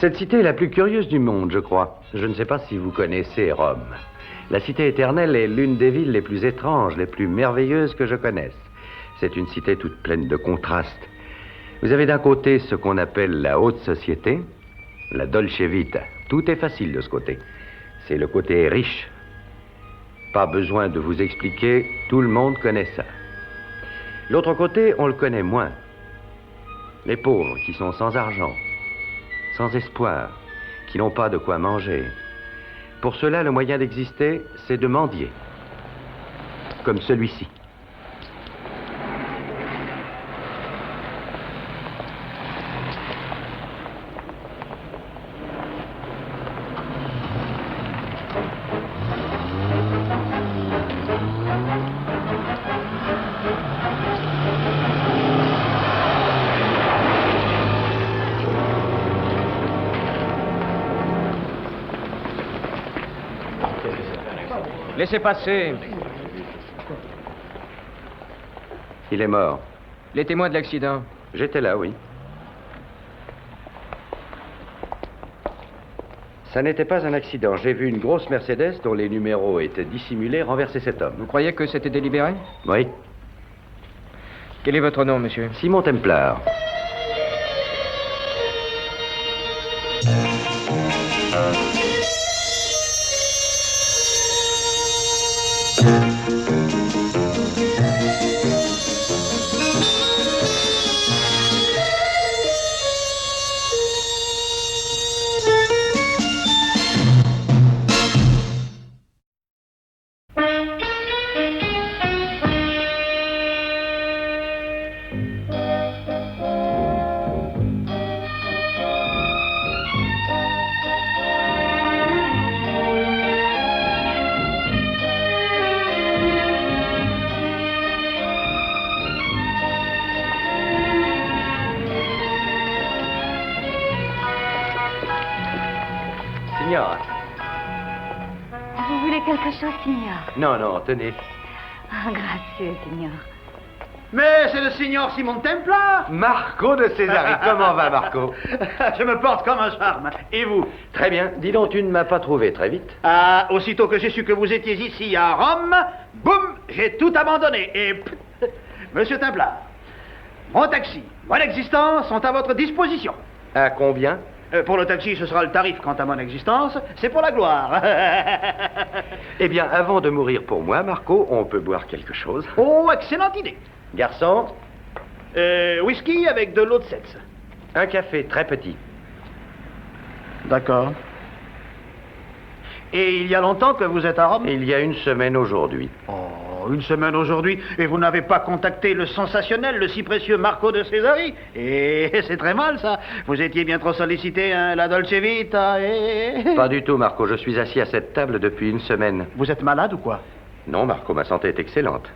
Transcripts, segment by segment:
Cette cité est la plus curieuse du monde, je crois. Je ne sais pas si vous connaissez Rome. La cité éternelle est l'une des villes les plus étranges, les plus merveilleuses que je connaisse. C'est une cité toute pleine de contrastes. Vous avez d'un côté ce qu'on appelle la haute société, la dolce vita. Tout est facile de ce côté. C'est le côté riche. Pas besoin de vous expliquer, tout le monde connaît ça. L'autre côté, on le connaît moins. Les pauvres qui sont sans argent, sans espoir, qui n'ont pas de quoi manger. Pour cela, le moyen d'exister, c'est de mendier. Comme celui-ci. Laissez passer. Il est mort. Les témoins de l'accident. J'étais là, oui. Ça n'était pas un accident. J'ai vu une grosse Mercedes dont les numéros étaient dissimulés renverser cet homme. Vous croyez que c'était délibéré? Oui. Quel est votre nom, monsieur? Simon Templar. Signora. Vous voulez quelque chose, signor? Non, non, tenez. Ah, grazie, signor. Mais c'est le signor Simon Templar. Marco de Césari. Comment va, Marco? Je me porte comme un charme. Et vous? Très bien. Dis donc, tu ne m'as pas trouvé très vite. Ah, aussitôt que j'ai su que vous étiez ici à Rome, boum, j'ai tout abandonné. Et Monsieur Templar, mon taxi, mon existence sont à votre disposition. À combien? Pour le taxi, ce sera le tarif. Quant à mon existence, c'est pour la gloire. Eh bien, avant de mourir pour moi, Marco, on peut boire quelque chose. Oh, excellente idée. Garçon? Whisky avec de l'eau de Setz. Un café très petit. D'accord. Et il y a longtemps que vous êtes à Rome? Il y a une semaine aujourd'hui. Oh, une semaine aujourd'hui, et vous n'avez pas contacté le sensationnel, le si précieux Marco de Césari? Et c'est très mal, ça. Vous étiez bien trop sollicité, hein, la Dolce Vita, et... Pas du tout, Marco. Je suis assis à cette table depuis une semaine. Vous êtes malade ou quoi? Non, Marco, ma santé est excellente.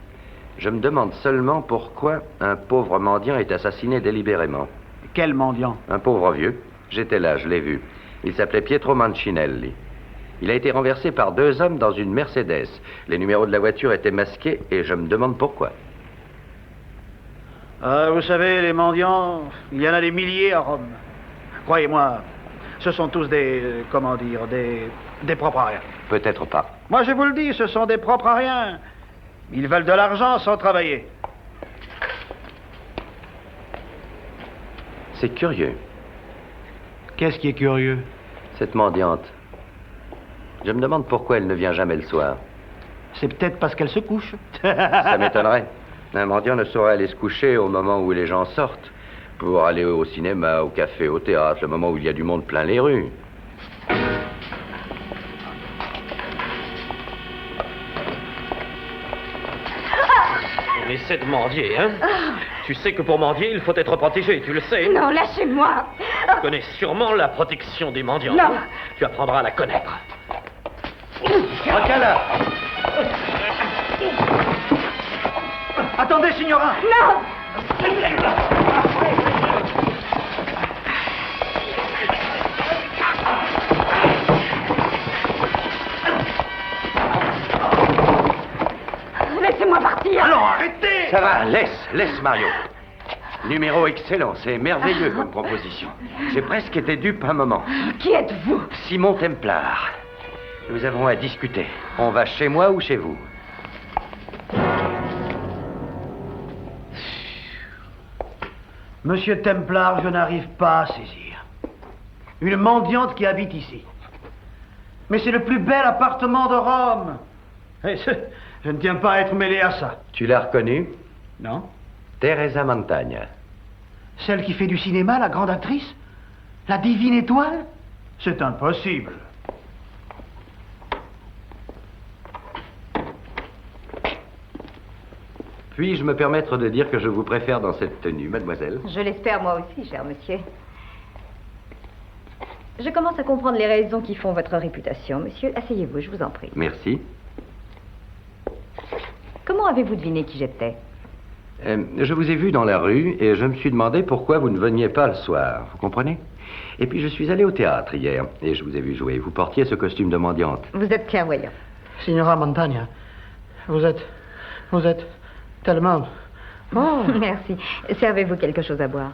Je me demande seulement pourquoi un pauvre mendiant est assassiné délibérément. Quel mendiant? Un pauvre vieux. J'étais là, je l'ai vu. Il s'appelait Pietro Mancinelli. Il a été renversé par deux hommes dans une Mercedes. Les numéros de la voiture étaient masqués et je me demande pourquoi. Vous savez, les mendiants, il y en a des milliers à Rome. Croyez-moi, ce sont tous des, comment dire, des propres à rien. Peut-être pas. Moi, je vous le dis, ce sont des propres à rien. Ils veulent de l'argent sans travailler. C'est curieux, Qu'est-ce qui est curieux? cette mendiante. Je me demande pourquoi elle ne vient jamais le soir. C'est peut-être parce qu'elle se couche. Ça m'étonnerait. Un mendiant ne saurait aller se coucher au moment où les gens sortent. Pour aller au cinéma, au café, au théâtre, le moment où il y a du monde plein les rues. On essaie de mendier, hein? Tu sais que pour mendier, il faut être protégé, tu le sais. Non, lâchez-moi. Tu connais sûrement la protection des mendiants. Non. Tu apprendras à la connaître. Regarde là. Attendez, signorin. Non. Laissez-moi partir. Alors, arrêtez. Ça va, laisse Mario. Numéro excellent, c'est merveilleux comme proposition. J'ai presque été dupe un moment. Qui êtes-vous? Simon Templar. Nous avons à discuter. On va chez moi ou chez vous? Monsieur Templar, je n'arrive pas à saisir. Une mendiante qui habite ici. Mais c'est le plus bel appartement de Rome. Et je ne tiens pas à être mêlé à ça. Tu l'as reconnue? Non? Teresa Montagna. Celle qui fait du cinéma, la grande actrice? La divine étoile? C'est impossible. Puis-je me permettre de dire que je vous préfère dans cette tenue, mademoiselle? Je l'espère moi aussi, cher monsieur. Je commence à comprendre les raisons qui font votre réputation, monsieur. Asseyez-vous, je vous en prie. Merci. Comment avez-vous deviné qui j'étais? Je vous ai vu dans la rue et je me suis demandé pourquoi vous ne veniez pas le soir. Vous comprenez? Et puis je suis allé au théâtre hier et je vous ai vu jouer. Vous portiez ce costume de mendiante. Vous êtes clairvoyant. Signora Montagna, vous êtes tellement... Oh, merci. Servez-vous quelque chose à boire?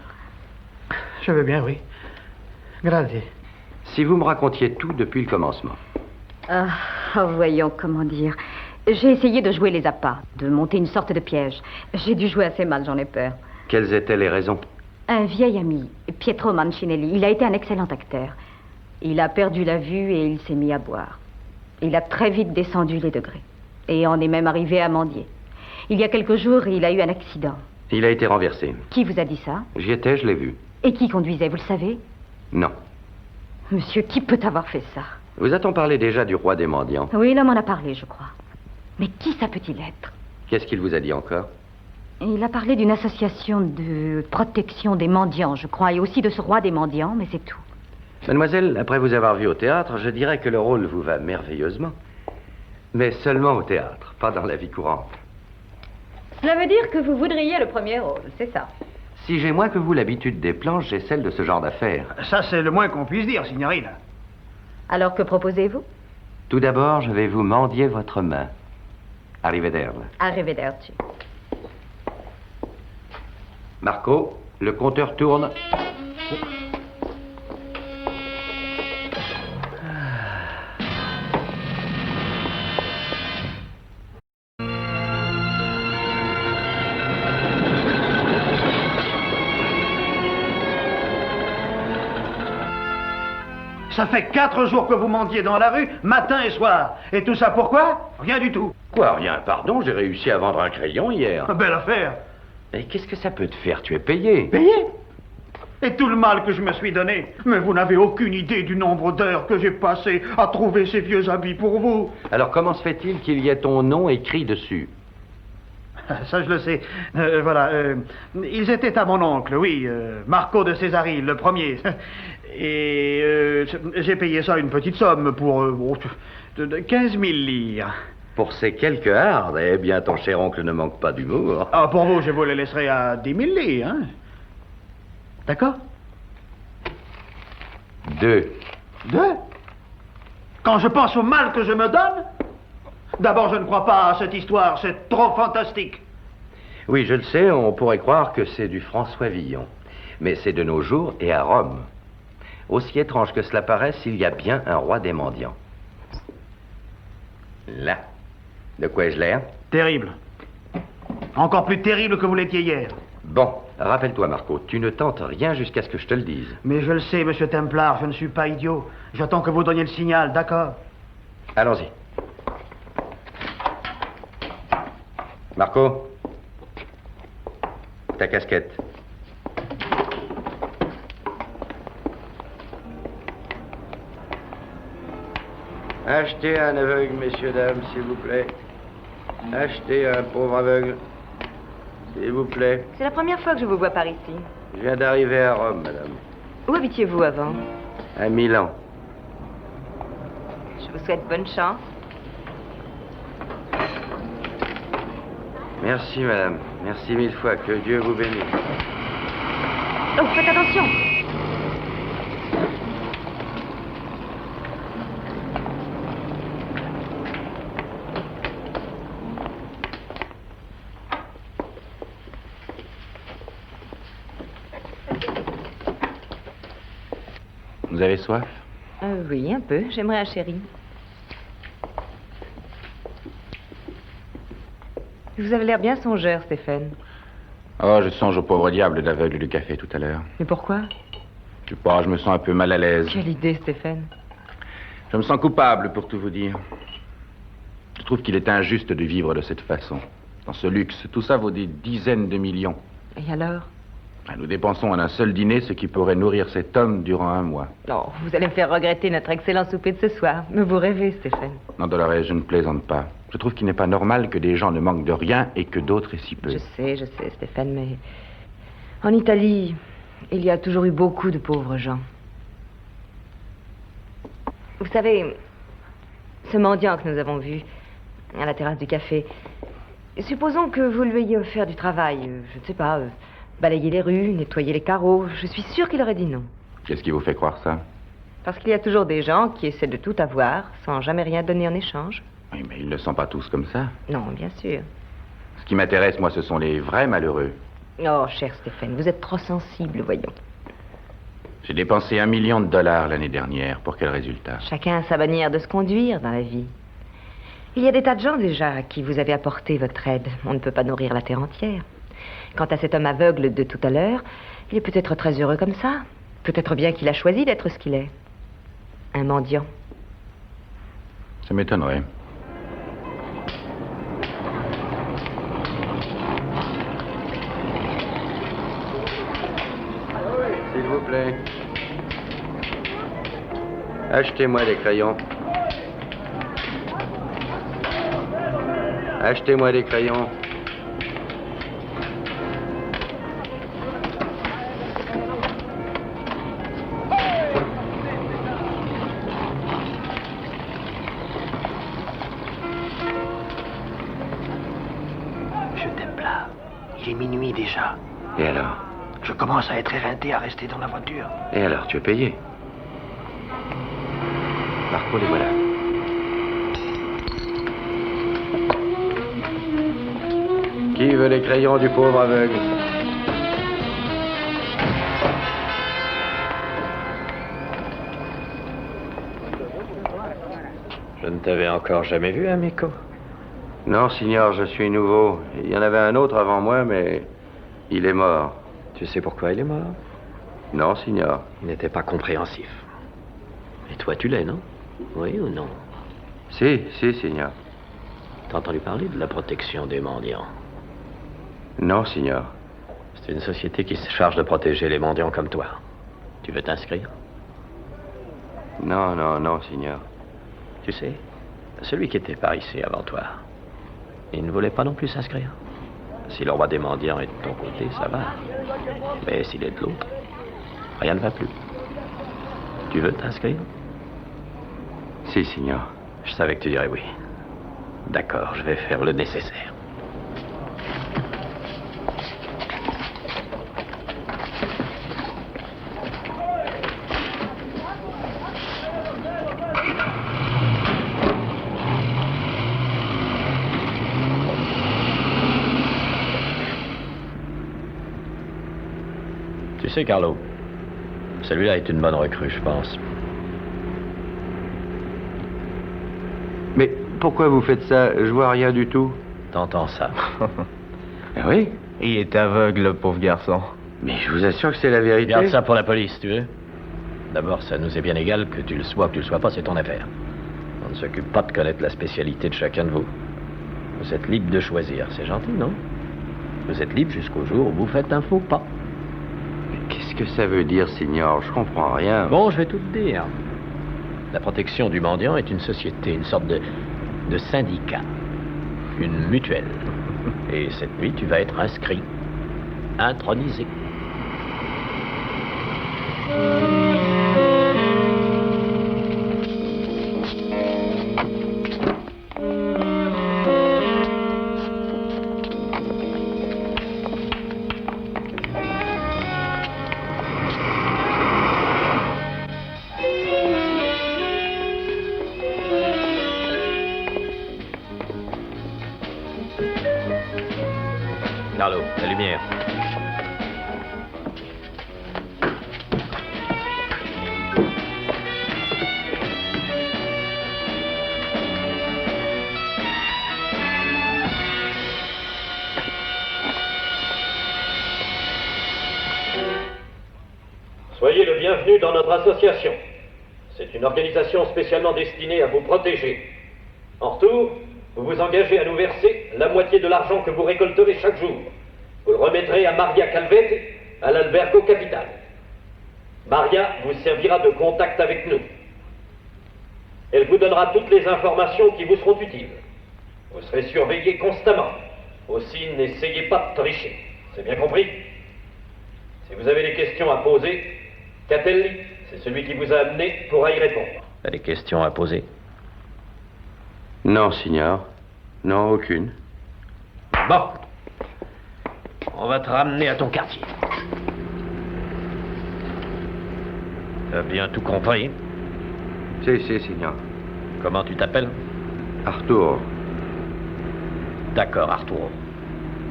Je veux bien, oui. Grazie. Si vous me racontiez tout depuis le commencement. Voyons, comment dire. J'ai essayé de jouer les appâts, de monter une sorte de piège. J'ai dû jouer assez mal, j'en ai peur. Quelles étaient les raisons? Un vieil ami, Pietro Mancinelli, il a été un excellent acteur. Il a perdu la vue et il s'est mis à boire. Il a très vite descendu les degrés. Et on est même arrivé à mendier. Il y a quelques jours, il a eu un accident. Il a été renversé. Qui vous a dit ça? J'y étais, je l'ai vu. Et qui conduisait, vous le savez? Non. Monsieur, qui peut avoir fait ça? Vous a-t-on parlé déjà du roi des mendiants? Oui, l'homme en a parlé, je crois. Mais qui ça peut-il être? Qu'est-ce qu'il vous a dit encore? Il a parlé d'une association de protection des mendiants, je crois, et aussi de ce roi des mendiants, mais c'est tout. Mademoiselle, après vous avoir vu au théâtre, je dirais que le rôle vous va merveilleusement. Mais seulement au théâtre, pas dans la vie courante. Cela veut dire que vous voudriez le premier rôle, c'est ça? Si j'ai moins que vous l'habitude des planches, j'ai celle de ce genre d'affaires. Ça, c'est le moins qu'on puisse dire, signorina. Alors que proposez-vous? Tout d'abord, je vais vous mendier votre main. Arrivederci. Arrivederci. Marco, le compteur tourne. Ça fait 4 jours que vous mendiez dans la rue, matin et soir. Et tout ça pourquoi? Rien du tout. Quoi, rien, pardon, j'ai réussi à vendre un crayon hier. Belle affaire. Et qu'est-ce que ça peut te faire? Tu es payé. Payé? Et tout le mal que je me suis donné. Mais vous n'avez aucune idée du nombre d'heures que j'ai passé à trouver ces vieux habits pour vous. Alors comment se fait-il qu'il y ait ton nom écrit dessus? Ça, je le sais. Voilà. Ils étaient à mon oncle, oui. Marco de Césari, le premier. Et j'ai payé ça une petite somme pour 15 000 lire. Pour ces quelques hardes, eh bien, ton cher oncle ne manque pas d'humour. Ah, pour vous, je vous les laisserai à 10 000 lire, hein. D'accord? 2. 2? Quand je pense au mal que je me donne? D'abord, je ne crois pas à cette histoire, c'est trop fantastique. Oui, je le sais, on pourrait croire que c'est du François Villon. Mais c'est de nos jours et à Rome. Aussi étrange que cela paraisse, il y a bien un roi des mendiants. Là. De quoi ai-je l'air? Terrible. Encore plus terrible que vous l'étiez hier. Bon, rappelle-toi, Marco, tu ne tentes rien jusqu'à ce que je te le dise. Mais je le sais, monsieur Templar, je ne suis pas idiot. J'attends que vous donniez le signal, d'accord? Allons-y. Marco, ta casquette. Achetez un aveugle, messieurs, dames, s'il vous plaît. Achetez un pauvre aveugle, s'il vous plaît. C'est la première fois que je vous vois par ici. Je viens d'arriver à Rome, madame. Où habitiez-vous avant? À Milan. Je vous souhaite bonne chance. Merci, madame. Merci mille fois. Que Dieu vous bénisse. Oh, faites attention! Vous avez soif? Oui, un peu. J'aimerais un sherry. Vous avez l'air bien songeur, Stéphane. Oh, je songe au pauvre diable d'aveugle du café tout à l'heure. Mais pourquoi? Je sais pas, je me sens un peu mal à l'aise. Quelle idée, Stéphane. Je me sens coupable, pour tout vous dire. Je trouve qu'il est injuste de vivre de cette façon. Dans ce luxe, tout ça vaut des dizaines de millions. Et alors? Nous dépensons en un seul dîner ce qui pourrait nourrir cet homme durant un mois. Non, vous allez me faire regretter notre excellent souper de ce soir. Mais vous rêvez, Stéphane. Non, Dolores, je ne plaisante pas. Je trouve qu'il n'est pas normal que des gens ne manquent de rien et que d'autres aient si peu. Je sais, Stéphane, mais... En Italie, il y a toujours eu beaucoup de pauvres gens. Vous savez, ce mendiant que nous avons vu à la terrasse du café, supposons que vous lui ayez offert du travail, je ne sais pas, balayer les rues, nettoyer les carreaux. Je suis sûre qu'il aurait dit non. Qu'est-ce qui vous fait croire ça? Parce qu'il y a toujours des gens qui essaient de tout avoir sans jamais rien donner en échange. Oui, mais ils ne sont pas tous comme ça. Non, bien sûr. Ce qui m'intéresse, moi, ce sont les vrais malheureux. Oh, cher Stéphane, vous êtes trop sensible, voyons. J'ai dépensé $1 million l'année dernière. Pour quel résultat? Chacun a sa manière de se conduire dans la vie. Il y a des tas de gens déjà à qui vous avez apporté votre aide. On ne peut pas nourrir la terre entière. Quant à cet homme aveugle de tout à l'heure, il est peut-être très heureux comme ça. Peut-être bien qu'il a choisi d'être ce qu'il est. Un mendiant. Ça m'étonnerait. S'il vous plaît. Achetez-moi des crayons. Achetez-moi des crayons. Je t'aime là. Il est minuit déjà. Et alors? Je commence à être éreinté à rester dans la voiture. Et alors, tu es payé? Marco, les voilà. Qui veut les crayons du pauvre aveugle? Je ne t'avais encore jamais vu, amico. Non, signor, je suis nouveau. Il y en avait un autre avant moi, mais il est mort. Tu sais pourquoi il est mort? Non, signor. Il n'était pas compréhensif. Et toi, tu l'es, non? Oui ou non? Si, signor. T'as entendu parler de la protection des mendiants? Non, signor. C'est une société qui se charge de protéger les mendiants comme toi. Tu veux t'inscrire? Non, signor. Tu sais, celui qui était par ici avant toi, il ne voulait pas non plus s'inscrire. Si le roi des mendiants est de ton côté, ça va. Mais s'il est de l'autre, rien ne va plus. Tu veux t'inscrire? Si, signor. Je savais que tu dirais oui. D'accord, je vais faire le nécessaire. Tu sais, Carlo, celui-là est une bonne recrue, je pense. Mais pourquoi vous faites ça? Je vois rien du tout. T'entends ça? Ah oui? Il est aveugle, le pauvre garçon. Mais je vous assure que c'est la vérité. Garde ça pour la police, tu veux? D'abord, ça nous est bien égal que tu le sois ou que tu le sois pas, c'est ton affaire. On ne s'occupe pas de connaître la spécialité de chacun de vous. Vous êtes libre de choisir, c'est gentil, non? Vous êtes libre jusqu'au jour où vous faites un faux pas. Mais qu'est-ce que ça veut dire, signor? Je comprends rien. Bon, je vais tout te dire. La protection du mendiant est une société, une sorte de syndicat. Une mutuelle. Et cette nuit, tu vas être inscrit. Intronisé. Carlo, la lumière. bienvenue dans notre association. C'est une organisation spécialement destinée à vous protéger. En retour, vous vous engagez à nous verser la moitié de l'argent que vous récolterez chaque jour. Vous le remettrez à Maria Calvete, à l'Albergo Capital. Maria vous servira de contact avec nous. Elle vous donnera toutes les informations qui vous seront utiles. Vous serez surveillé constamment. Aussi, n'essayez pas de tricher. C'est bien compris? Si vous avez des questions à poser, Catelli, c'est celui qui vous a amené, pourra y répondre. T'as des questions à poser? Non, signor. Non, aucune. Bon. On va te ramener à ton quartier. T'as bien tout compris? Si, signor. Comment tu t'appelles? Arturo. D'accord, Arturo.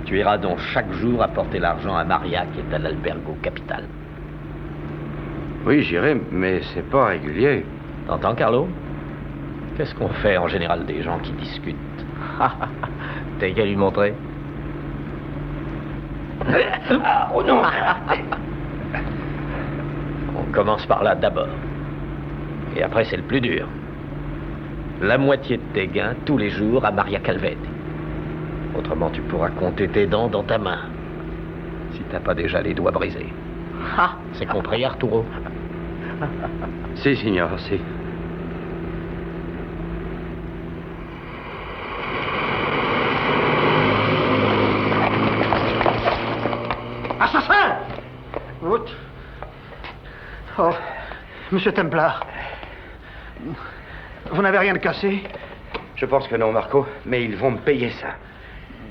Tu iras donc chaque jour apporter l'argent à Maria qui est à l'Albergo Capital. Oui, j'irai, mais c'est pas régulier. T'entends, Carlo? Qu'est-ce qu'on fait en général des gens qui discutent? T'as qu'à lui montrer. Oh non! On commence par là d'abord. Et après, c'est le plus dur. La moitié de tes gains tous les jours à Maria Calvete. Autrement, tu pourras compter tes dents dans ta main. Si t'as pas déjà les doigts brisés. C'est compris, Arturo? Si, signor, si. Assassin! Oh, Monsieur Templar. Vous n'avez rien de cassé? Je pense que non, Marco, mais ils vont me payer ça.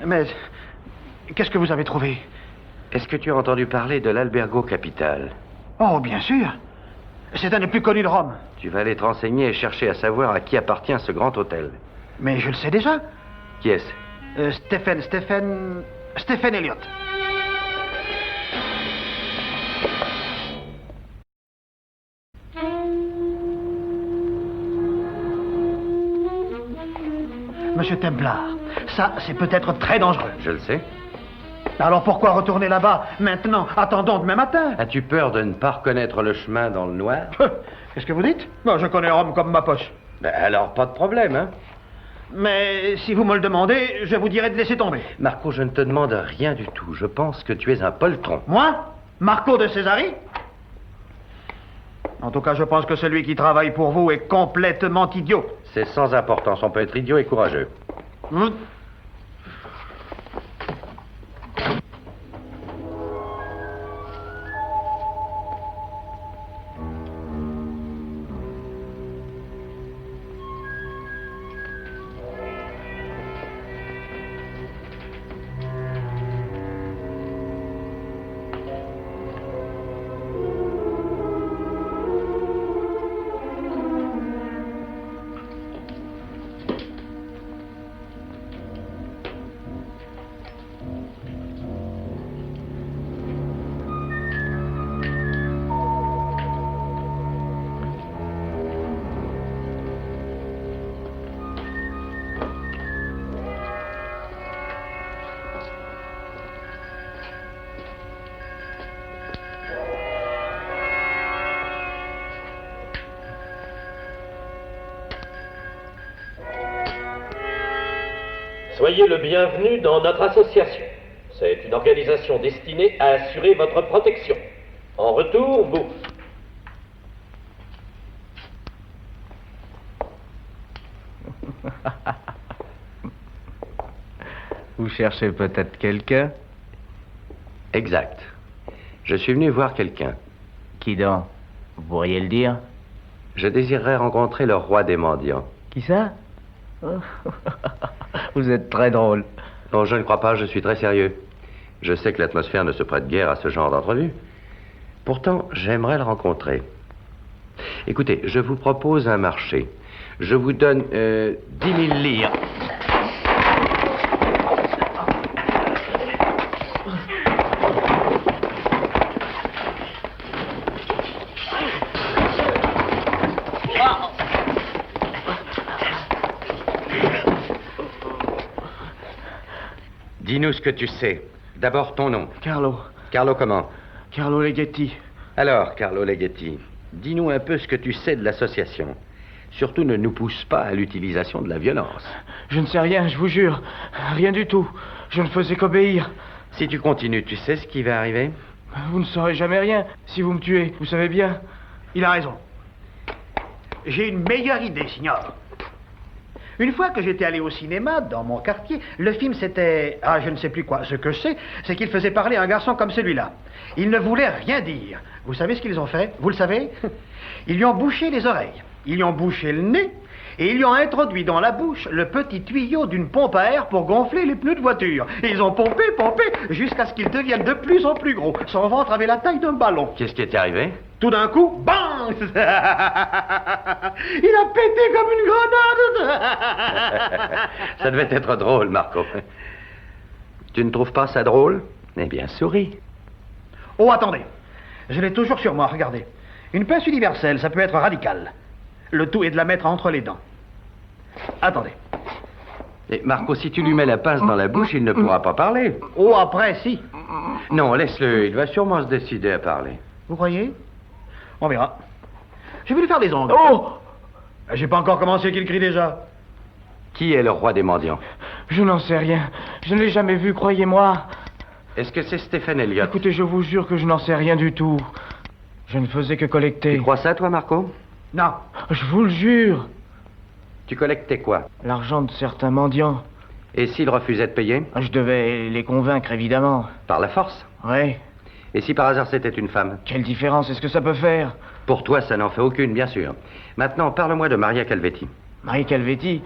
Mais qu'est-ce que vous avez trouvé? Est-ce que tu as entendu parler de l'Albergo Capital? Oh, bien sûr. C'est un des plus connus de Rome. Tu vas aller te renseigner et chercher à savoir à qui appartient ce grand hôtel. Mais je le sais déjà. Qui est-ce? Stephen Elliott. Monsieur Templar, ça, c'est peut-être très dangereux. Je le sais. Alors pourquoi retourner là-bas maintenant? Attendons demain matin. As-tu peur de ne pas reconnaître le chemin dans le noir? Qu'est-ce que vous dites? Moi, je connais Rome comme ma poche. Ben alors, pas de problème, hein? Mais si vous me le demandez, je vous dirai de laisser tomber. Marco, je ne te demande rien du tout. Je pense que tu es un poltron. Moi? Marco de Césari? En tout cas, je pense que celui qui travaille pour vous est complètement idiot. C'est sans importance. On peut être idiot et courageux. Soyez le bienvenu dans notre association. C'est une organisation destinée à assurer votre protection. En retour, vous... Vous cherchez peut-être quelqu'un? Exact. Je suis venu voir quelqu'un. Qui donc? Vous pourriez le dire? Je désirerais rencontrer le roi des mendiants. Qui ça? Vous êtes très drôle. Non, je ne crois pas, je suis très sérieux. Je sais que l'atmosphère ne se prête guère à ce genre d'entrevue. Pourtant, j'aimerais le rencontrer. Écoutez, je vous propose un marché. Je vous donne 10 000 livres. Dis-nous ce que tu sais. D'abord ton nom. Carlo. Carlo comment? Carlo Leghetti. Alors, Carlo Leghetti, dis-nous un peu ce que tu sais de l'association. Surtout ne nous pousse pas à l'utilisation de la violence. Je ne sais rien, je vous jure. Rien du tout. Je ne faisais qu'obéir. Si tu continues, tu sais ce qui va arriver? Vous ne saurez jamais rien si vous me tuez, vous savez bien. Il a raison. J'ai une meilleure idée, signor. Une fois que j'étais allé au cinéma, dans mon quartier, le film c'était... Ah, je ne sais plus quoi. Ce que je sais, c'est qu'il faisait parler un garçon comme celui-là. Il ne voulait rien dire. Vous savez ce qu'ils ont fait? Vous le savez? Ils lui ont bouché les oreilles. Ils lui ont bouché le nez. Et ils lui ont introduit dans la bouche le petit tuyau d'une pompe à air pour gonfler les pneus de voiture. Et ils ont pompé, jusqu'à ce qu'il devienne de plus en plus gros. Son ventre avait la taille d'un ballon. Qu'est-ce qui est arrivé? Tout d'un coup, bang! Il a pété comme une grenade. Ça devait être drôle, Marco. Tu ne trouves pas ça drôle? Eh bien, souris. Oh, attendez. Je l'ai toujours sur moi, regardez. Une pince universelle, ça peut être radical. Le tout est de la mettre entre les dents. Attendez. Et Marco, si tu lui mets la pince dans la bouche, il ne pourra pas parler. Oh, après, si. Non, laisse-le. Il va sûrement se décider à parler. Vous croyez? On verra. Je vais lui faire des ongles. Oh! J'ai pas encore commencé qu'il crie déjà. Qui est le roi des mendiants? Je n'en sais rien. Je ne l'ai jamais vu, croyez-moi. Est-ce que c'est Stephen Elliott? Écoutez, je vous jure que je n'en sais rien du tout. Je ne faisais que collecter. Tu crois ça, toi, Marco? Non. Je vous le jure. Tu collectais quoi? L'argent de certains mendiants. Et s'ils refusaient de payer? Je devais les convaincre, évidemment. Par la force? Oui. Et si par hasard c'était une femme? Quelle différence est-ce que ça peut faire? Pour toi, ça n'en fait aucune, bien sûr. Maintenant, parle-moi de Maria Calvetti. Marie Calvetti.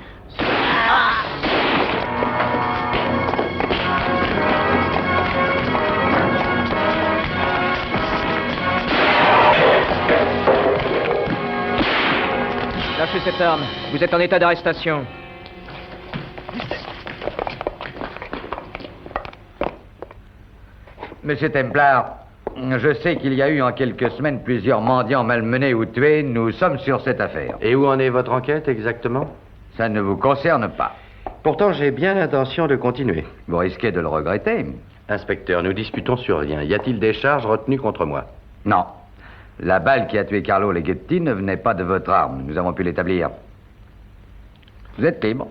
Lâchez cette arme. Vous êtes en état d'arrestation. Monsieur Templar, je sais qu'il y a eu en quelques semaines plusieurs mendiants malmenés ou tués. Nous sommes sur cette affaire. Et où en est votre enquête, exactement? Ça ne vous concerne pas. Pourtant, j'ai bien l'intention de continuer. Vous risquez de le regretter. Inspecteur, nous disputons sur rien. Y a-t-il des charges retenues contre moi? Non. La balle qui a tué Carlo Leghetti ne venait pas de votre arme. Nous avons pu l'établir. Vous êtes libre.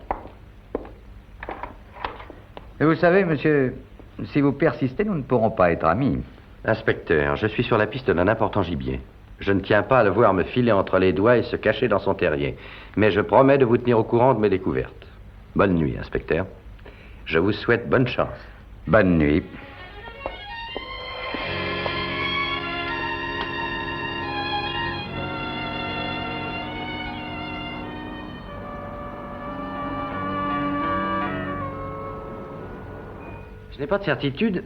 Et vous savez, monsieur, si vous persistez, nous ne pourrons pas être amis. Inspecteur, je suis sur la piste d'un important gibier. Je ne tiens pas à le voir me filer entre les doigts et se cacher dans son terrier. Mais je promets de vous tenir au courant de mes découvertes. Bonne nuit, inspecteur. Je vous souhaite bonne chance. Bonne nuit. Je n'ai pas de certitude,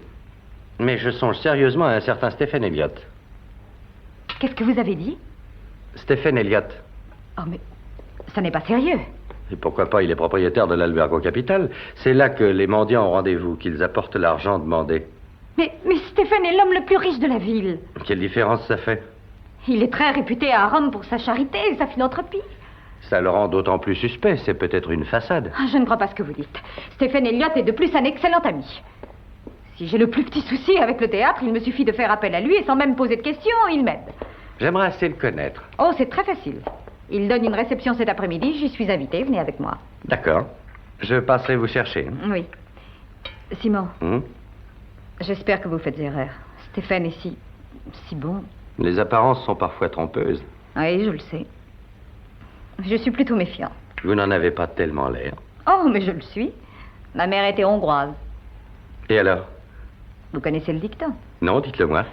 mais je songe sérieusement à un certain Stephen Elliott. Qu'est-ce que vous avez dit? Stephen Elliott. Oh, mais ça n'est pas sérieux. Et pourquoi pas, il est propriétaire de l'Albergo Capital. C'est là que les mendiants ont rendez-vous, qu'ils apportent l'argent demandé. Mais Stéphane est l'homme le plus riche de la ville. Quelle différence ça fait? Il est très réputé à Rome pour sa charité et sa philanthropie. Ça le rend d'autant plus suspect, c'est peut-être une façade. Ah, je ne crois pas ce que vous dites. Stephen Elliott est de plus un excellent ami. Si j'ai le plus petit souci avec le théâtre, il me suffit de faire appel à lui et sans même poser de questions, il m'aide. J'aimerais assez le connaître. Oh, c'est très facile. Il donne une réception cet après-midi, j'y suis invitée, venez avec moi. D'accord. Je passerai vous chercher. Oui. Simon, j'espère que vous faites erreur. Stéphane est si bon. Les apparences sont parfois trompeuses. Oui, je le sais. Je suis plutôt méfiant. Vous n'en avez pas tellement l'air. Oh, mais je le suis. Ma mère était hongroise. Et alors? Vous connaissez le dicton? Non, dites-le moi.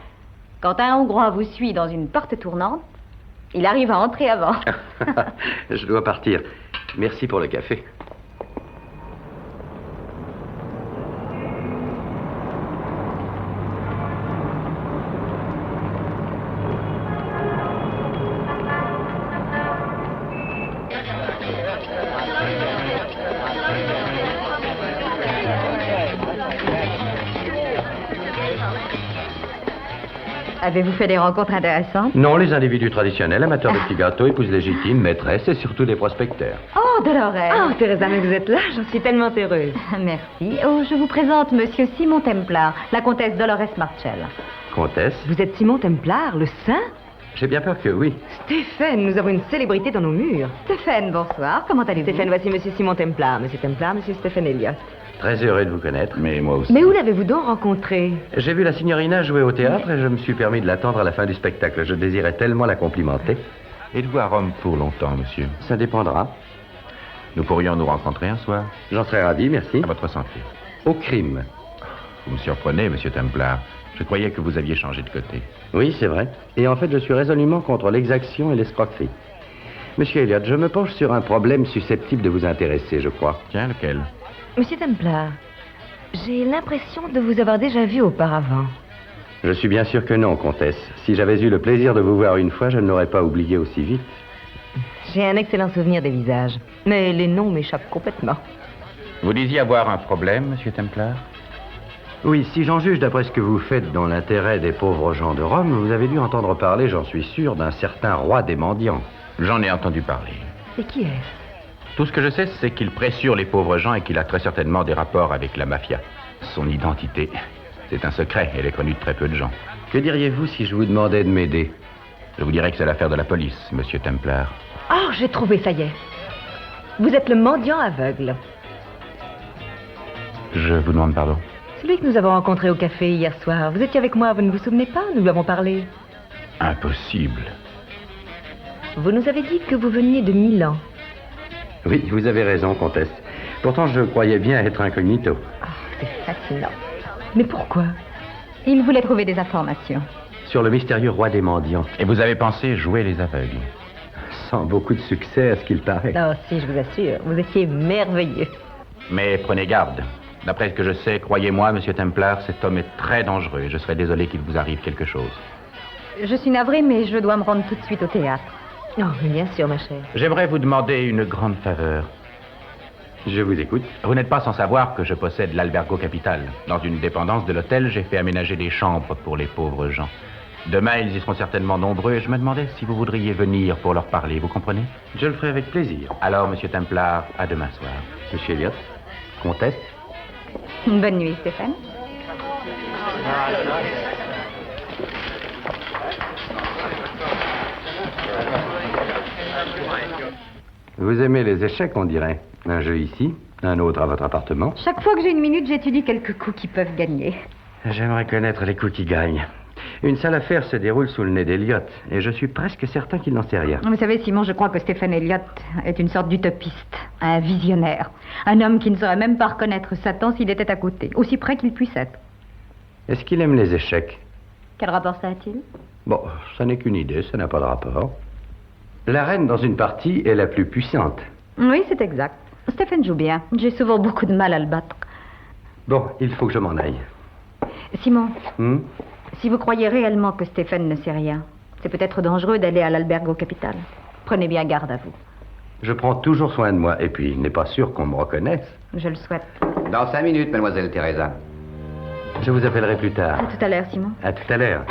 Quand un Hongrois vous suit dans une porte tournante, il arrive à entrer avant. Je dois partir. Merci pour le café. Avez-vous fait des rencontres intéressantes? Non, les individus traditionnels, amateurs de petits gâteaux, épouses légitimes, maîtresses et surtout des prospecteurs. Oh, Dolores! Oh, Teresa, mais vous êtes là, j'en suis tellement heureuse. Merci. Oh, je vous présente Monsieur Simon Templar, la comtesse Dolores Marchell. Comtesse? Vous êtes Simon Templar, le saint? J'ai bien peur que oui. Stéphane, nous avons une célébrité dans nos murs. Stéphane, bonsoir. Comment allez-vous? Stéphane, voici Monsieur Simon Templar. Monsieur Templar, Monsieur Stéphane Elliott. Très heureux de vous connaître. Mais moi aussi. Mais où l'avez-vous donc rencontré? J'ai vu la signorina jouer au théâtre et je me suis permis de l'attendre à la fin du spectacle. Je désirais tellement la complimenter. Êtes-vous à Rome pour longtemps, monsieur? Ça dépendra. Nous pourrions nous rencontrer un soir? J'en serais ravi, merci. À votre santé. Au crime. Vous me surprenez, monsieur Templar. Je croyais que vous aviez changé de côté. Oui, c'est vrai. Et en fait, je suis résolument contre l'exaction et l'escroquerie. Monsieur Elliott, je me penche sur un problème susceptible de vous intéresser, je crois. Tiens, lequel? Monsieur Templar, j'ai l'impression de vous avoir déjà vu auparavant. Je suis bien sûr que non, comtesse. Si j'avais eu le plaisir de vous voir une fois, je ne l'aurais pas oublié aussi vite. J'ai un excellent souvenir des visages, mais les noms m'échappent complètement. Vous disiez avoir un problème, monsieur Templar? Oui, si j'en juge d'après ce que vous faites dans l'intérêt des pauvres gens de Rome, vous avez dû entendre parler, j'en suis sûr, d'un certain roi des mendiants. J'en ai entendu parler. Et qui est-ce? Tout ce que je sais, c'est qu'il pressure les pauvres gens et qu'il a très certainement des rapports avec la mafia. Son identité, c'est un secret. Elle est connue de très peu de gens. Que diriez-vous si je vous demandais de m'aider? Je vous dirais que c'est l'affaire de la police, monsieur Templar. Oh, j'ai trouvé, ça y est. Vous êtes le mendiant aveugle. Je vous demande pardon. Celui que nous avons rencontré au café hier soir. Vous étiez avec moi, vous ne vous souvenez pas? Nous lui avons parlé. Impossible. Vous nous avez dit que vous veniez de Milan. Oui, vous avez raison, comtesse. Pourtant, je croyais bien être incognito. Oh, c'est fascinant. Mais pourquoi? Il voulait trouver des informations. Sur le mystérieux roi des mendiants. Et vous avez pensé jouer les aveugles? Sans beaucoup de succès, à ce qu'il paraît. Oh, si, je vous assure, vous étiez merveilleux. Mais prenez garde. D'après ce que je sais, croyez-moi, monsieur Templar, cet homme est très dangereux et je serais désolé qu'il vous arrive quelque chose. Je suis navrée, mais je dois me rendre tout de suite au théâtre. Oh, bien sûr, ma chère. J'aimerais vous demander une grande faveur. Je vous écoute. Vous n'êtes pas sans savoir que je possède l'Albergo Capital. Dans une dépendance de l'hôtel, j'ai fait aménager des chambres pour les pauvres gens. Demain, ils y seront certainement nombreux et je me demandais si vous voudriez venir pour leur parler, vous comprenez? Je le ferai avec plaisir. Alors, monsieur Templar, à demain soir. Monsieur Elliott, comtesse. Bonne nuit, Stéphane. Vous aimez les échecs, on dirait. Un jeu ici, un autre à votre appartement. Chaque fois que j'ai une minute, j'étudie quelques coups qui peuvent gagner. J'aimerais connaître les coups qui gagnent. Une sale affaire se déroule sous le nez d'Elliott, et je suis presque certain qu'il n'en sait rien. Vous savez, Simon, je crois que Stéphane Elliott est une sorte d'utopiste, un visionnaire, un homme qui ne saurait même pas reconnaître Satan s'il était à côté, aussi près qu'il puisse être. Est-ce qu'il aime les échecs? Quel rapport ça a-t-il? Bon, ça n'est qu'une idée, ça n'a pas de rapport. La reine dans une partie est la plus puissante. Oui, c'est exact. Stéphane joue bien. J'ai souvent beaucoup de mal à le battre. Bon, il faut que je m'en aille. Simon, si vous croyez réellement que Stéphane ne sait rien, c'est peut-être dangereux d'aller à l'Albergo Capital. Prenez bien garde à vous. Je prends toujours soin de moi, et puis il n'est pas sûr qu'on me reconnaisse. Je le souhaite. Dans 5 minutes, mademoiselle Teresa. Je vous appellerai plus tard. À tout à l'heure, Simon. À tout à l'heure.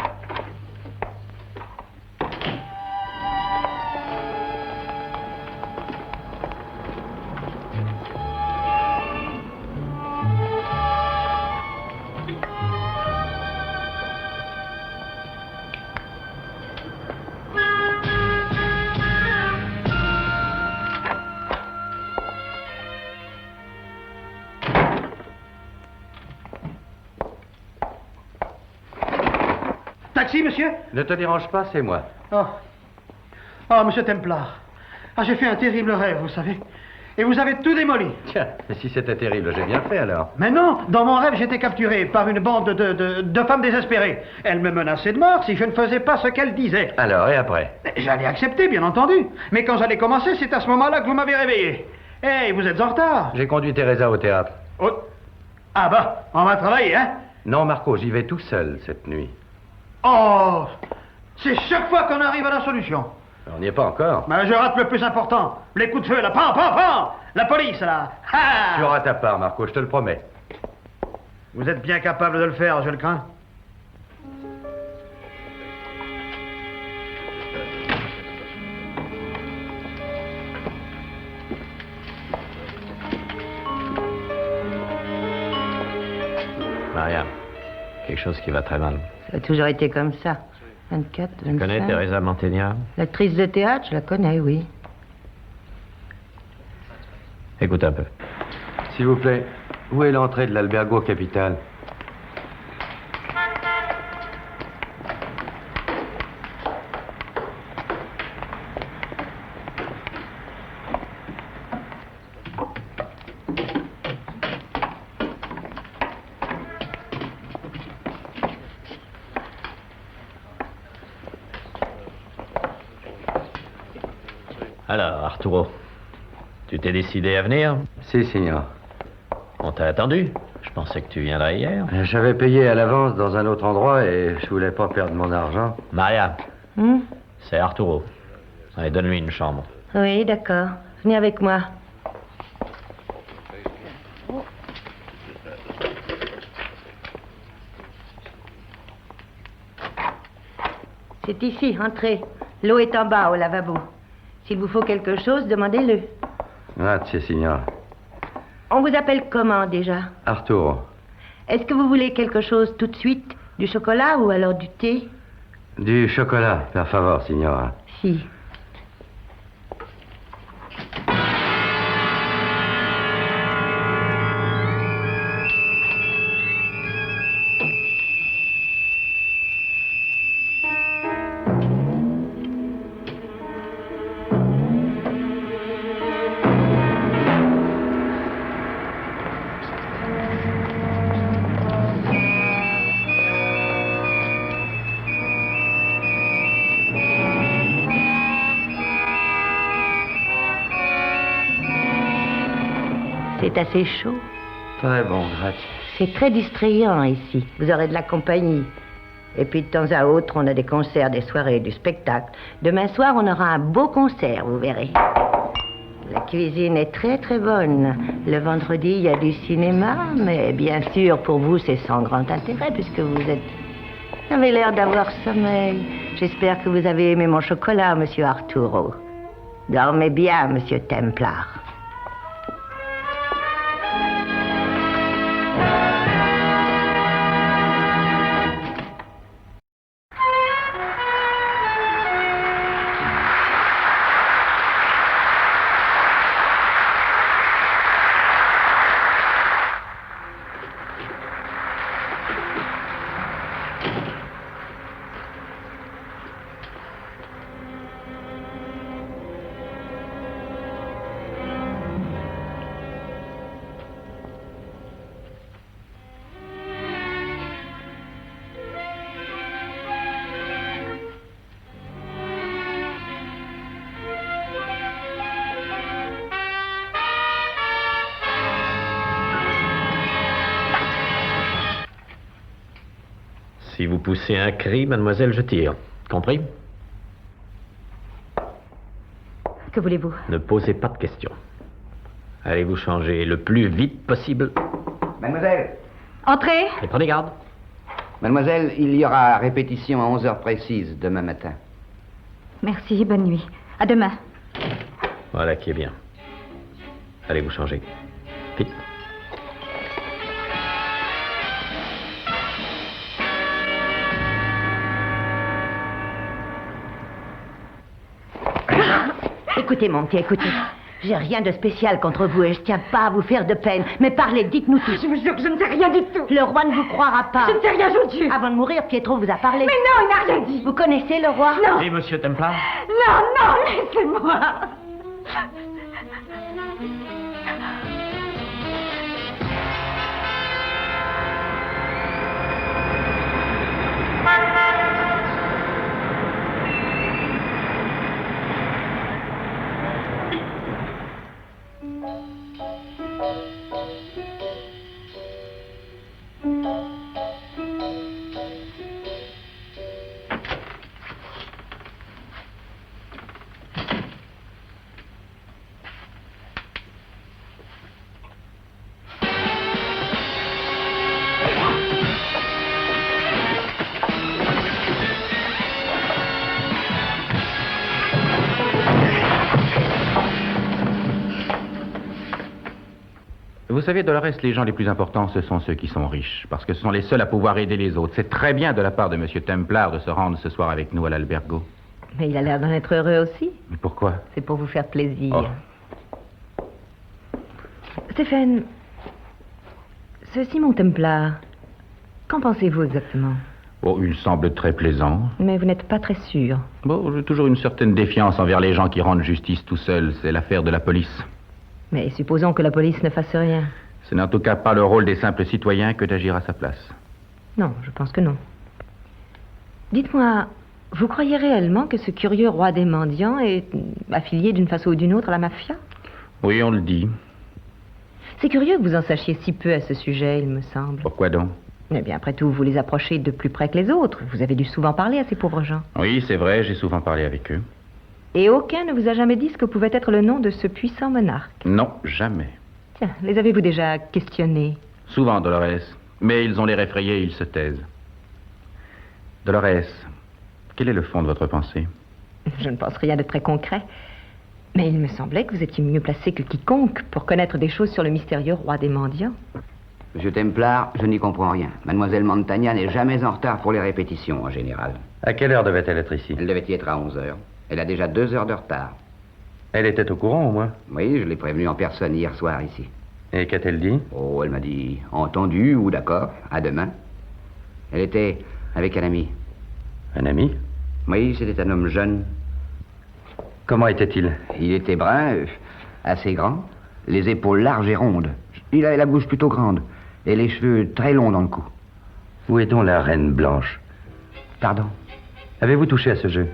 Taxi, monsieur? Ne te dérange pas, c'est moi. Oh, monsieur Templar. Ah, j'ai fait un terrible rêve, vous savez. Et vous avez tout démoli. Tiens, et si c'était terrible, j'ai bien fait alors. Mais non, dans mon rêve, j'étais capturé par une bande de femmes désespérées. Elles me menaçaient de mort si je ne faisais pas ce qu'elles disaient. Alors, et après? J'allais accepter, bien entendu. Mais quand j'allais commencer, c'est à ce moment-là que vous m'avez réveillé. Hey, vous êtes en retard. J'ai conduit Teresa au théâtre. Oh. Ah bah, on va travailler, hein? Non, Marco, j'y vais tout seul cette nuit. Oh, c'est chaque fois qu'on arrive à la solution. On n'y est pas encore. Mais je rate le plus important. Les coups de feu, là. Pan, pan, pan. La police, là. Ha! Tu auras ta part, Marco, je te le promets. Vous êtes bien capable de le faire, je le crains. Maria, quelque chose qui va très mal. Ça a toujours été comme ça. 24, 25... Tu connais Teresa Mantegna? L'actrice de théâtre, je la connais, oui. Écoute un peu. S'il vous plaît, où est l'entrée de l'Albergo Capital? Alors, Arturo, tu t'es décidé à venir? Si, signor. On t'a attendu. Je pensais que tu viendrais hier. J'avais payé à l'avance dans un autre endroit et je voulais pas perdre mon argent. Maria, c'est Arturo. Allez, donne-lui une chambre. Oui, d'accord. Venez avec moi. C'est ici, entrez. L'eau est en bas, au lavabo. S'il vous faut quelque chose, demandez-le. Grazie, signor. On vous appelle comment, déjà? Arturo. Est-ce que vous voulez quelque chose tout de suite? Du chocolat ou alors du thé? Du chocolat, per favor, signora. Si. C'est assez chaud. Très bon, grazie. C'est très distrayant ici. Vous aurez de la compagnie. Et puis de temps à autre, on a des concerts, des soirées, du spectacle. Demain soir, on aura un beau concert, vous verrez. La cuisine est très très bonne. Le vendredi, il y a du cinéma, mais bien sûr, pour vous, c'est sans grand intérêt, puisque vous avez l'air d'avoir sommeil. J'espère que vous avez aimé mon chocolat, monsieur Arturo. Dormez bien, monsieur Templar. Si vous poussez un cri, mademoiselle, je tire. Compris? Que voulez-vous? Ne posez pas de questions. Allez vous changer le plus vite possible. Mademoiselle, Entrez. Et prenez garde. mademoiselle, il y aura répétition à 11h précises demain matin. Merci, bonne nuit. À demain. Voilà qui est bien. Allez vous changer. Vite. Écoutez, mon petit, écoutez. J'ai rien de spécial contre vous et je tiens pas à vous faire de peine. Mais parlez, dites-nous tout. Je vous jure que je ne sais rien du tout. Le roi ne vous croira pas. Je ne sais rien, Jodieu. Avant de mourir, Pietro vous a parlé. Mais non, il n'a rien dit. Vous connaissez le roi? Non. Et monsieur Templar? Non, non, laissez-moi. Vous savez, Dolores, les gens les plus importants, ce sont ceux qui sont riches, parce que ce sont les seuls à pouvoir aider les autres. C'est très bien de la part de M. Templar de se rendre ce soir avec nous à l'Albergo. Mais il a l'air d'en être heureux aussi. Mais pourquoi? C'est pour vous faire plaisir. Oh. Stéphane, ce Simon Templar, qu'en pensez-vous exactement? Oh, il semble très plaisant. Mais vous n'êtes pas très sûr. Bon, j'ai toujours une certaine défiance envers les gens qui rendent justice tout seuls. C'est l'affaire de la police. Mais supposons que la police ne fasse rien. Ce n'est en tout cas pas le rôle des simples citoyens que d'agir à sa place. Non, je pense que non. Dites-moi, vous croyez réellement que ce curieux roi des mendiants est affilié d'une façon ou d'une autre à la mafia? Oui, on le dit. C'est curieux que vous en sachiez si peu à ce sujet, il me semble. Pourquoi donc? Eh bien, après tout, vous les approchez de plus près que les autres. Vous avez dû souvent parler à ces pauvres gens. Oui, c'est vrai, j'ai souvent parlé avec eux. Et aucun ne vous a jamais dit ce que pouvait être le nom de ce puissant monarque? Non, jamais. Tiens, les avez-vous déjà questionnés? Souvent, Dolores. Mais ils ont l'air effrayés et ils se taisent. Dolores, quel est le fond de votre pensée? Je ne pense rien de très concret. Mais il me semblait que vous étiez mieux placé que quiconque pour connaître des choses sur le mystérieux roi des mendiants. Monsieur Templar, je n'y comprends rien. Mademoiselle Montagna n'est jamais en retard pour les répétitions, en général. À quelle heure devait-elle être ici? Elle devait y être à 11 heures. Elle a déjà 2 heures de retard. Elle était au courant, au moins? Oui, je l'ai prévenue en personne hier soir, ici. Et qu'a-t-elle dit? Oh, elle m'a dit entendu ou d'accord, à demain. Elle était avec un ami. Un ami? Oui, c'était un homme jeune. Comment était-il? Il était brun, assez grand, les épaules larges et rondes. Il avait la bouche plutôt grande et les cheveux très longs dans le cou. Où est donc la reine blanche? Pardon? Avez-vous touché à ce jeu?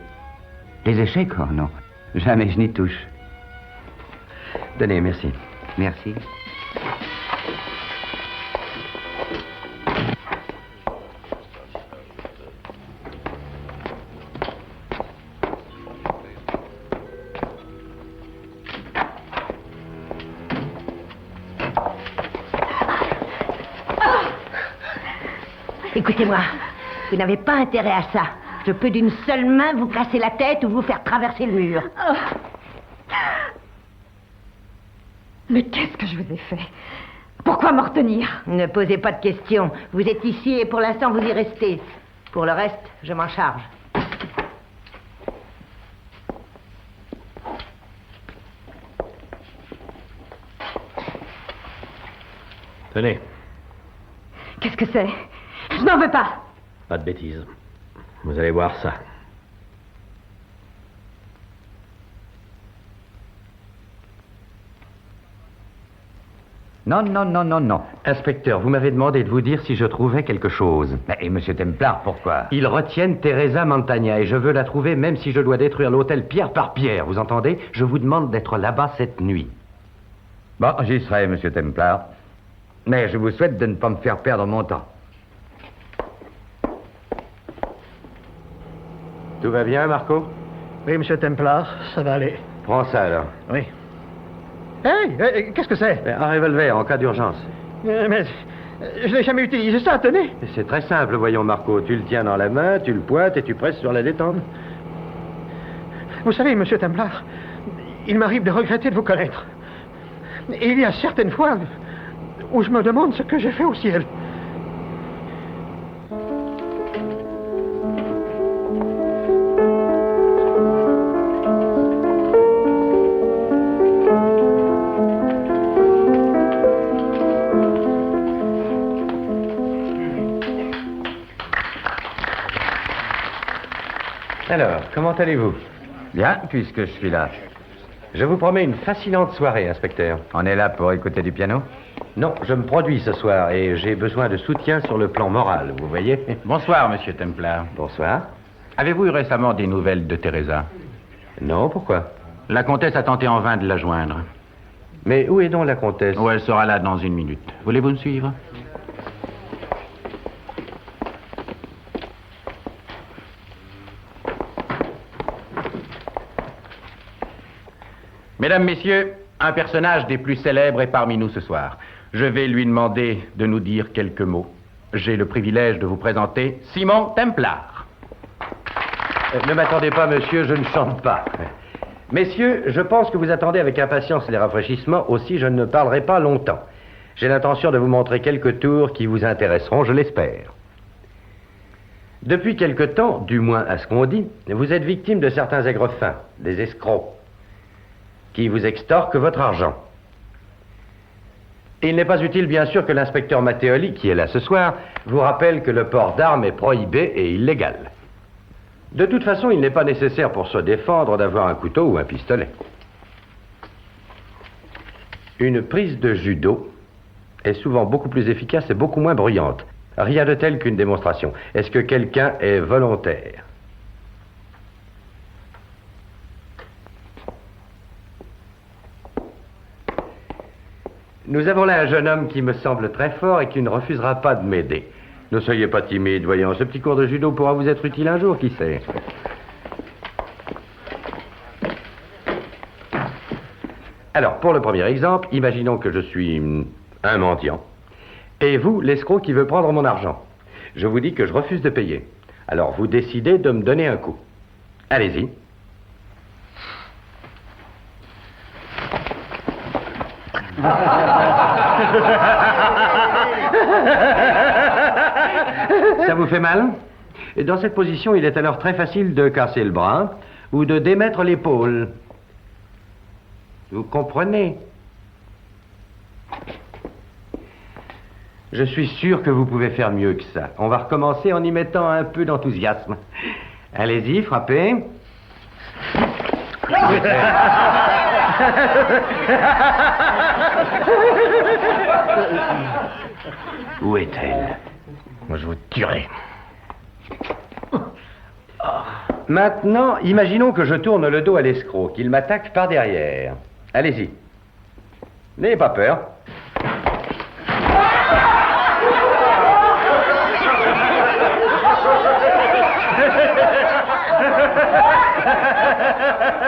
Les échecs? Oh non, jamais je n'y touche. Tenez, merci. Merci. Écoutez-moi, vous n'avez pas intérêt à ça. Je peux d'une seule main vous casser la tête ou vous faire traverser le mur. Mais qu'est-ce que je vous ai fait? Pourquoi m'en retenir? Ne posez pas de questions. Vous êtes ici et pour l'instant vous y restez. Pour le reste, je m'en charge. Tenez, Qu'est-ce que c'est? Je n'en veux pas. pas de bêtises. Vous allez voir ça. Non, non, non, non, non. Inspecteur, vous m'avez demandé de vous dire si je trouvais quelque chose. Et monsieur Templar, pourquoi? Ils retiennent Teresa Montagna et je veux la trouver même si je dois détruire l'hôtel pierre par pierre, vous entendez? Je vous demande d'être là-bas cette nuit. Bon, j'y serai, monsieur Templar. Mais je vous souhaite de ne pas me faire perdre mon temps. Tout va bien, Marco? Oui, monsieur Templar, ça va aller. Prends ça alors. Oui. Hey, qu'est-ce que c'est? Un revolver en cas d'urgence. Mais je n'ai jamais utilisé ça, tenez. C'est très simple, voyons, Marco. Tu le tiens dans la main, tu le pointes et tu presses sur la détente. Vous savez, monsieur Templar, il m'arrive de regretter de vous connaître. Et il y a certaines fois où je me demande ce que j'ai fait au ciel. Alors, comment allez-vous? Bien, puisque je suis là. Je vous promets une fascinante soirée, inspecteur. On est là pour écouter du piano? Non, je me produis ce soir et j'ai besoin de soutien sur le plan moral, vous voyez? Bonsoir, monsieur Templar. Bonsoir. Avez-vous eu récemment des nouvelles de Teresa? Non, pourquoi? La comtesse a tenté en vain de la joindre. Mais où est donc la comtesse? Oh, elle sera là dans une minute. Voulez-vous me suivre? Mesdames, Messieurs, un personnage des plus célèbres est parmi nous ce soir. Je vais lui demander de nous dire quelques mots. J'ai le privilège de vous présenter Simon Templar. Ne m'attendez pas, monsieur, je ne chante pas. Messieurs, je pense que vous attendez avec impatience les rafraîchissements, aussi je ne parlerai pas longtemps. J'ai l'intention de vous montrer quelques tours qui vous intéresseront, je l'espère. Depuis quelque temps, du moins à ce qu'on dit, vous êtes victime de certains aigrefins, des escrocs, qui vous extorquent votre argent. Il n'est pas utile, bien sûr, que l'inspecteur Matteoli, qui est là ce soir, vous rappelle que le port d'armes est prohibé et illégal. De toute façon, il n'est pas nécessaire pour se défendre d'avoir un couteau ou un pistolet. Une prise de judo est souvent beaucoup plus efficace et beaucoup moins bruyante. Rien de tel qu'une démonstration. Est-ce que quelqu'un est volontaire? Nous avons là un jeune homme qui me semble très fort et qui ne refusera pas de m'aider. Ne soyez pas timide, voyons. Ce petit cours de judo pourra vous être utile un jour, qui sait. Alors, pour le premier exemple, imaginons que je suis un mendiant. Et vous, l'escroc qui veut prendre mon argent. Je vous dis que je refuse de payer. Alors, vous décidez de me donner un coup. Allez-y. Ça vous fait mal? Dans cette position, il est alors très facile de casser le bras ou de démettre l'épaule. Vous comprenez? Je suis sûr que vous pouvez faire mieux que ça. On va recommencer en y mettant un peu d'enthousiasme. Allez-y, frappez. Où est-elle? Moi, je vous tuerai. Maintenant, imaginons que je tourne le dos à l'escroc, qu'il m'attaque par derrière. Allez-y. N'ayez pas peur.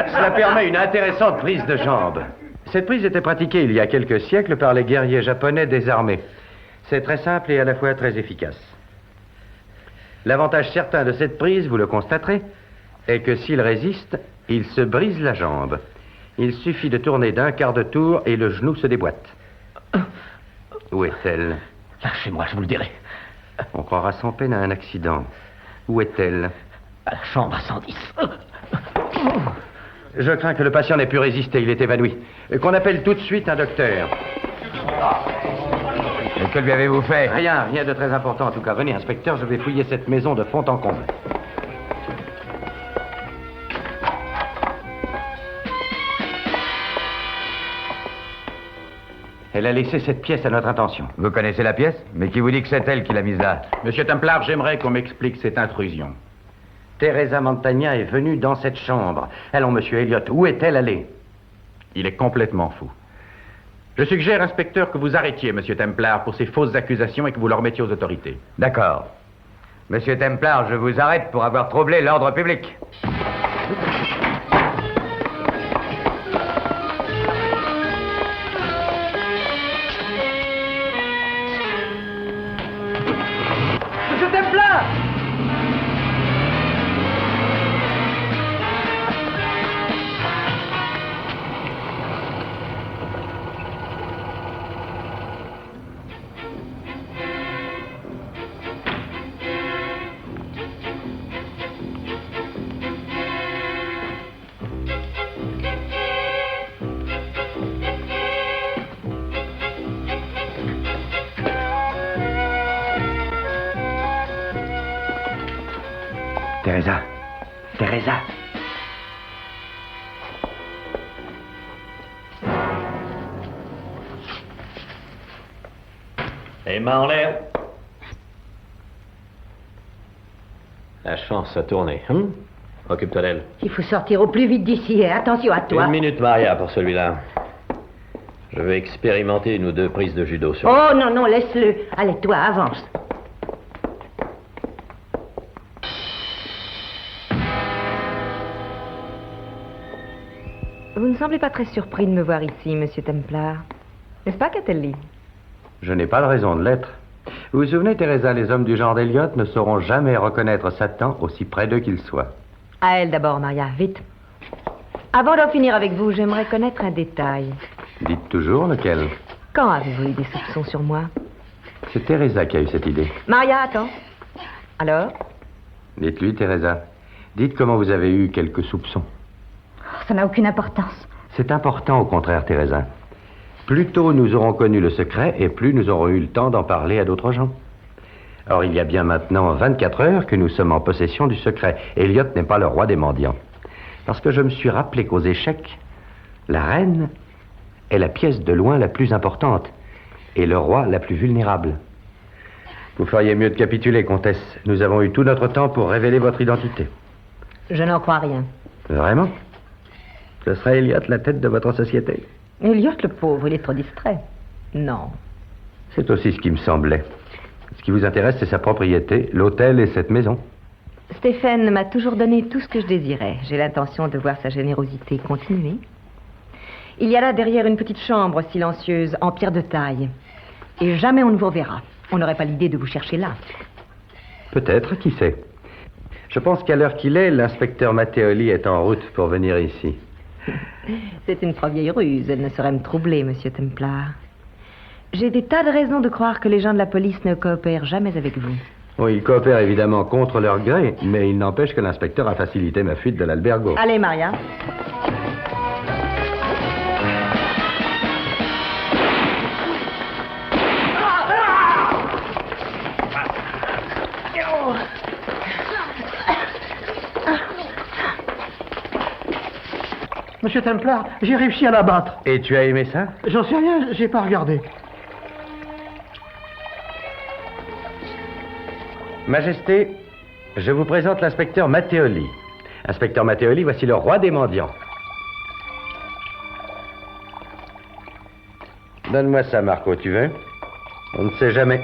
Cela permet une intéressante prise de jambe. Cette prise était pratiquée il y a quelques siècles par les guerriers japonais désarmés. C'est très simple et à la fois très efficace. L'avantage certain de cette prise, vous le constaterez, est que s'il résiste, il se brise la jambe. Il suffit de tourner d'un quart de tour et le genou se déboîte. Où est-elle? Lâchez-moi, je vous le dirai. On croira sans peine à un accident. Où est-elle? À la chambre à 110. Je crains que le patient n'ait pu résister, il est évanoui. Qu'on appelle tout de suite un docteur. Et que lui avez-vous fait? Rien de très important en tout cas. Venez, inspecteur, je vais fouiller cette maison de fond en comble. Elle a laissé cette pièce à notre intention. Vous connaissez la pièce? Mais qui vous dit que c'est elle qui l'a mise là? Monsieur Templar, j'aimerais qu'on m'explique cette intrusion. Teresa Montagna est venue dans cette chambre. Allons, monsieur Elliott, où est-elle allée? Il est complètement fou. Je suggère, inspecteur, que vous arrêtiez monsieur Templar pour ces fausses accusations et que vous le remettiez aux autorités. D'accord. Monsieur Templar, je vous arrête pour avoir troublé l'ordre public. Monsieur Templar! Teresa. Les mains en l'air. La chance a tourné. Occupe-toi d'elle. Il faut sortir au plus vite d'ici. Et attention à toi. 1 minute, Maria, pour celui-là. Je vais expérimenter une ou deux prises de judo sur... Oh non, non, laisse-le. Allez, toi, avance. Vous ne semblez pas très surpris de me voir ici, monsieur Templar. N'est-ce pas, Catelli? Je n'ai pas de raison de l'être. Vous vous souvenez, Teresa, les hommes du genre d'Elliott ne sauront jamais reconnaître Satan aussi près d'eux qu'il soit. À elle d'abord, Maria, vite. Avant d'en finir avec vous, j'aimerais connaître un détail. Dites toujours lequel. Quand avez-vous eu des soupçons sur moi? C'est Teresa qui a eu cette idée. Maria, attends. Alors? Dites-lui, Teresa. Dites comment vous avez eu quelques soupçons. Ça n'a aucune importance. C'est important, au contraire, Teresa. Plus tôt nous aurons connu le secret, et plus nous aurons eu le temps d'en parler à d'autres gens. Or, il y a bien maintenant 24 heures que nous sommes en possession du secret. Elliot n'est pas le roi des mendiants. Parce que je me suis rappelé qu'aux échecs, la reine est la pièce de loin la plus importante, et le roi la plus vulnérable. Vous feriez mieux de capituler, comtesse. Nous avons eu tout notre temps pour révéler votre identité. Je n'en crois rien. Vraiment? Ce serait Elliot la tête de votre société? Elliot, le pauvre, il est trop distrait. Non. C'est aussi ce qui me semblait. Ce qui vous intéresse, c'est sa propriété, l'hôtel et cette maison. Stéphane m'a toujours donné tout ce que je désirais. J'ai l'intention de voir sa générosité continuer. Il y a là derrière une petite chambre silencieuse en pierre de taille. Et jamais on ne vous reverra. On n'aurait pas l'idée de vous chercher là. Peut-être, qui sait. Je pense qu'à l'heure qu'il est, l'inspecteur Matteoli est en route pour venir ici. C'est une trop vieille ruse. Elle ne saurait me troubler, monsieur Templar. J'ai des tas de raisons de croire que les gens de la police ne coopèrent jamais avec vous. Oui, ils coopèrent évidemment contre leur gré, mais il n'empêche que l'inspecteur a facilité ma fuite de l'albergo. Allez, Maria. Monsieur Templar, j'ai réussi à l'abattre. Et tu as aimé ça? J'en sais rien, j'ai pas regardé. Majesté, je vous présente l'inspecteur Matteoli. Inspecteur Matteoli, voici le roi des mendiants. Donne-moi ça, Marco, tu veux? On ne sait jamais.